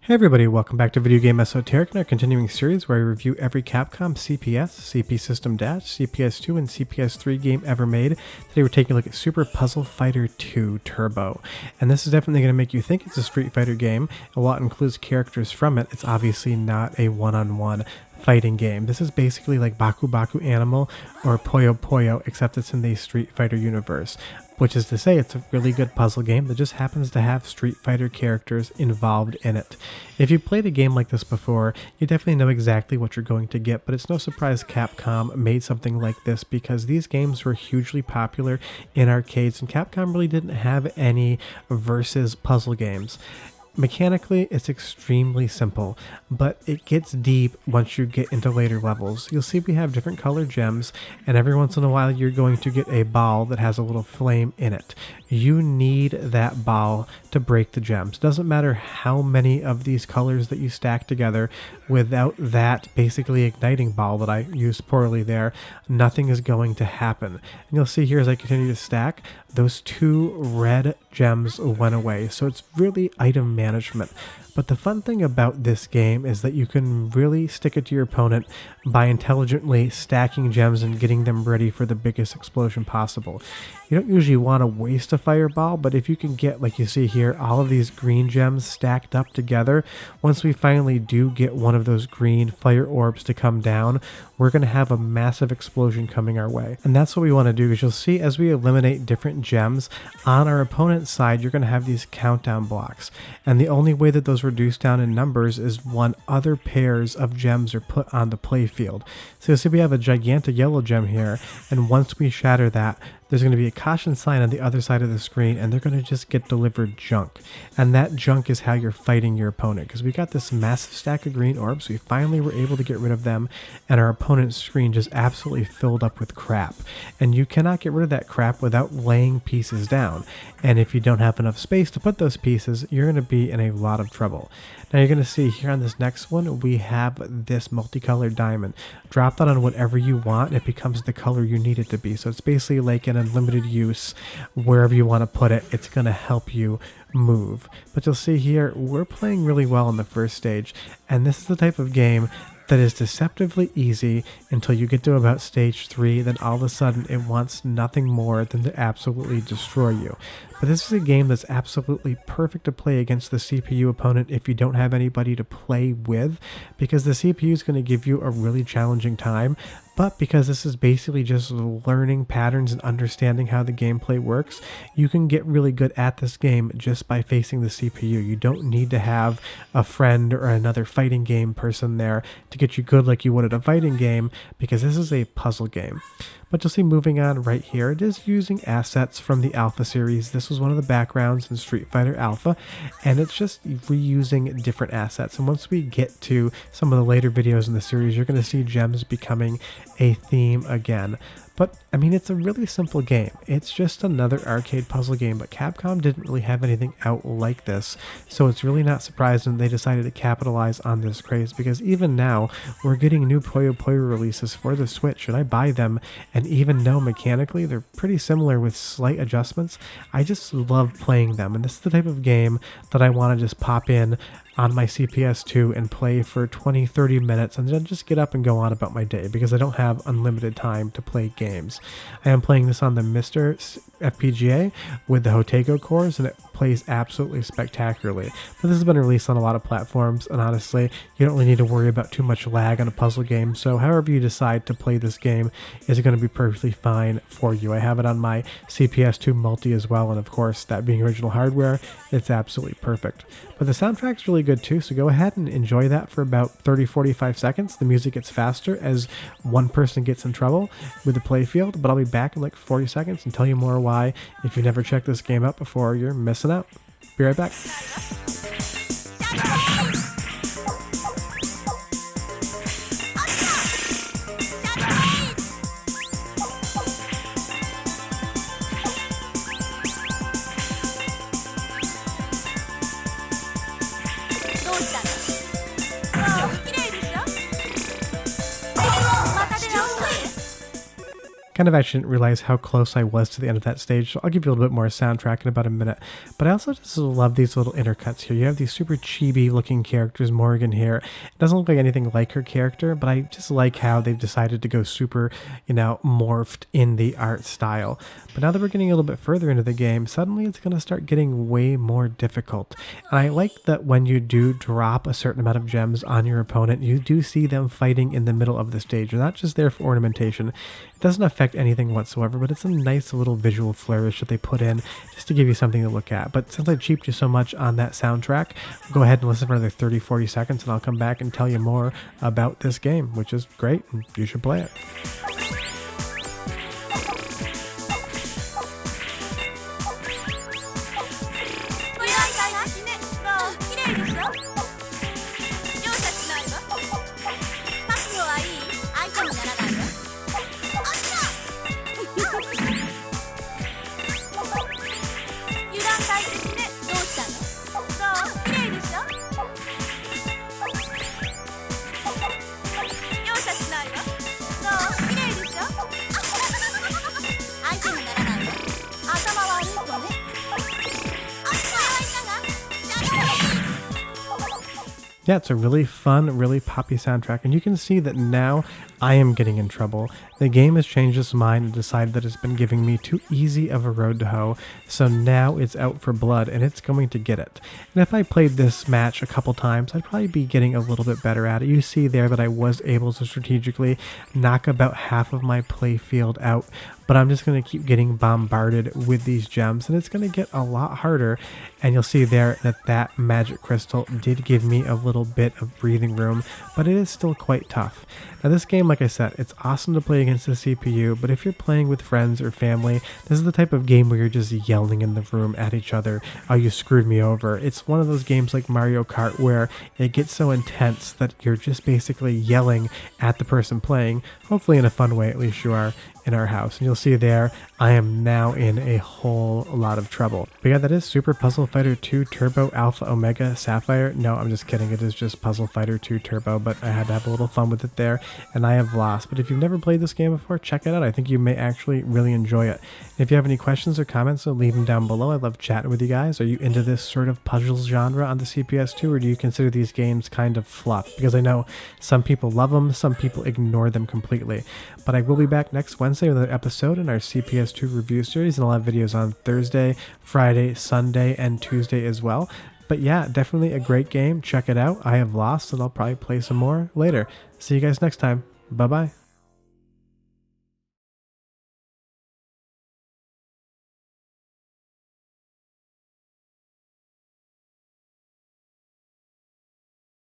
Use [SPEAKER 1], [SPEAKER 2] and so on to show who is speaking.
[SPEAKER 1] Hey everybody, welcome back to Video Game Esoteric in our continuing series where I review every Capcom CPS, CP System Dash, CPS2, and CPS3 game ever made. Today we're taking a look at Super Puzzle Fighter 2 Turbo. And this is definitely going to make you think it's a Street Fighter game. And while it includes characters from it, it's obviously not a one-on-one fighting game. This is basically like Baku Baku Animal or Puyo Puyo, except it's in the Street Fighter universe. Which is to say, it's a really good puzzle game that just happens to have Street Fighter characters involved in it. If you've played a game like this before, you definitely know exactly what you're going to get, but it's no surprise Capcom made something like this because these games were hugely popular in arcades and Capcom really didn't have any versus puzzle games. Mechanically, it's extremely simple, but it gets deep once you get into later levels. You'll see we have different colored gems, and every once in a while you're going to get a ball that has a little flame in it. You need that ball to break the gems. Doesn't matter how many of these colors that you stack together, without that basically igniting ball that I used poorly there, nothing is going to happen. And you'll see here as I continue to stack, those two red gems went away. So it's really item management. But the fun thing about this game is that you can really stick it to your opponent by intelligently stacking gems and getting them ready for the biggest explosion possible. You don't usually want to waste a fireball, but if you can get, like you see here, all of these green gems stacked up together, once we finally do get one of those green fire orbs to come down, we're going to have a massive explosion coming our way. And that's what we want to do, because you'll see as we eliminate different gems, on our opponent's side, you're going to have these countdown blocks. And the only way that those reduce down in numbers is when other pairs of gems are put on the play field. So you'll see we have a gigantic yellow gem here, and once we shatter that, there's going to be a caution sign on the other side of the screen, and they're going to just get delivered junk. And that junk is how you're fighting your opponent, because we got this massive stack of green orbs. We finally were able to get rid of them, and our opponent's screen just absolutely filled up with crap. And you cannot get rid of that crap without laying pieces down. And if you don't have enough space to put those pieces, you're going to be in a lot of trouble. Now you're going to see here on this next one, we have this multicolored diamond. Drop that on whatever you want, and it becomes the color you need it to be. So it's basically like an unlimited use. Wherever you want to put it, it's going to help you move. But you'll see here, we're playing really well in the first stage, and this is the type of game that is deceptively easy until you get to about stage 3, then all of a sudden it wants nothing more than to absolutely destroy you. But this is a game that's absolutely perfect to play against the CPU opponent if you don't have anybody to play with, because the CPU is going to give you a really challenging time. But because this is basically just learning patterns and understanding how the gameplay works, you can get really good at this game just by facing the CPU. You don't need to have a friend or another fighting game person there to get you good like you would at a fighting game, because this is a puzzle game. But you'll see moving on right here, it is using assets from the Alpha series. This was one of the backgrounds in Street Fighter Alpha, and it's just reusing different assets. And once we get to some of the later videos in the series, you're going to see gems becoming a theme again. But, I mean, it's a really simple game. It's just another arcade puzzle game, but Capcom didn't really have anything out like this, so it's really not surprising they decided to capitalize on this craze, because even now, we're getting new Puyo Puyo releases for the Switch, and I buy them, and even though mechanically they're pretty similar with slight adjustments, I just love playing them, and this is the type of game that I want to just pop in on my CPS2 and play for 20-30 minutes and then just get up and go on about my day, because I don't have unlimited time to play games. I am playing this on the MiSTer FPGA with the Jotego cores, and it plays absolutely spectacularly. But this has been released on a lot of platforms, and honestly, you don't really need to worry about too much lag on a puzzle game, so however you decide to play this game is going to be perfectly fine for you. I have it on my CPS2 multi as well, and of course, that being original hardware, it's absolutely perfect. But the soundtrack's really good too, so go ahead and enjoy that for about 30-45 seconds. The music gets faster as one person gets in trouble with the playfield, but I'll be back in like 40 seconds and tell you more why. If you've never checked this game out before, you're missing out. Be right back. kind of actually didn't realize how close I was to the end of that stage, so I'll give you a little bit more soundtrack in about a minute. But I also just love these little intercuts here. You have these super chibi looking characters, Morgan here. It doesn't look like anything like her character, but I just like how they've decided to go super, morphed in the art style. But now that we're getting a little bit further into the game, suddenly it's going to start getting way more difficult. And I like that when you do drop a certain amount of gems on your opponent, you do see them fighting in the middle of the stage. They're not just there for ornamentation. It doesn't affect anything whatsoever, but it's a nice little visual flourish that they put in just to give you something to look at. But since I cheaped you so much on that soundtrack, go ahead and listen for another 30-40 seconds and I'll come back and tell you more about this game, which is great and you should play it.
[SPEAKER 2] 相手にならないわ。頭悪いとね。
[SPEAKER 1] Yeah, it's a really fun, really poppy soundtrack, and you can see that now I am getting in trouble. The game has changed its mind and decided that it's been giving me too easy of a road to hoe, so now it's out for blood and it's going to get it. And if I played this match a couple times, I'd probably be getting a little bit better at it. You see there that I was able to strategically knock about half of my play field out, but I'm just going to keep getting bombarded with these gems, and it's going to get a lot harder. And you'll see there that that magic crystal did give me a little bit of breathing room, but it is still quite tough. Now this game, like I said, it's awesome to play against the CPU, but if you're playing with friends or family, this is the type of game where you're just yelling in the room at each other, oh, you screwed me over. It's one of those games like Mario Kart where it gets so intense that you're just basically yelling at the person playing, hopefully in a fun way, at least you are in our house. And you'll see there, I am now in a whole lot of trouble. But yeah, that is Super Puzzle Fighter 2 Turbo Alpha Omega Sapphire. No, I'm just kidding. It is just Puzzle Fighter 2 Turbo, but I had to have a little fun with it there, and I have lost. But if you've never played this game before, check it out. I think you may actually really enjoy it. And if you have any questions or comments, so leave them down below. I love chatting with you guys. Are you into this sort of puzzle genre on the CPS2, or do you consider these games kind of fluff? Because I know some people love them, some people ignore them completely. But I will be back next Wednesday with another episode in our CPS2 review series, and I'll have videos on Thursday, Friday, Sunday, and Tuesday as well. But yeah, definitely a great game. Check it out. I have lost, and I'll probably play some more later. See you guys next time. Bye-bye.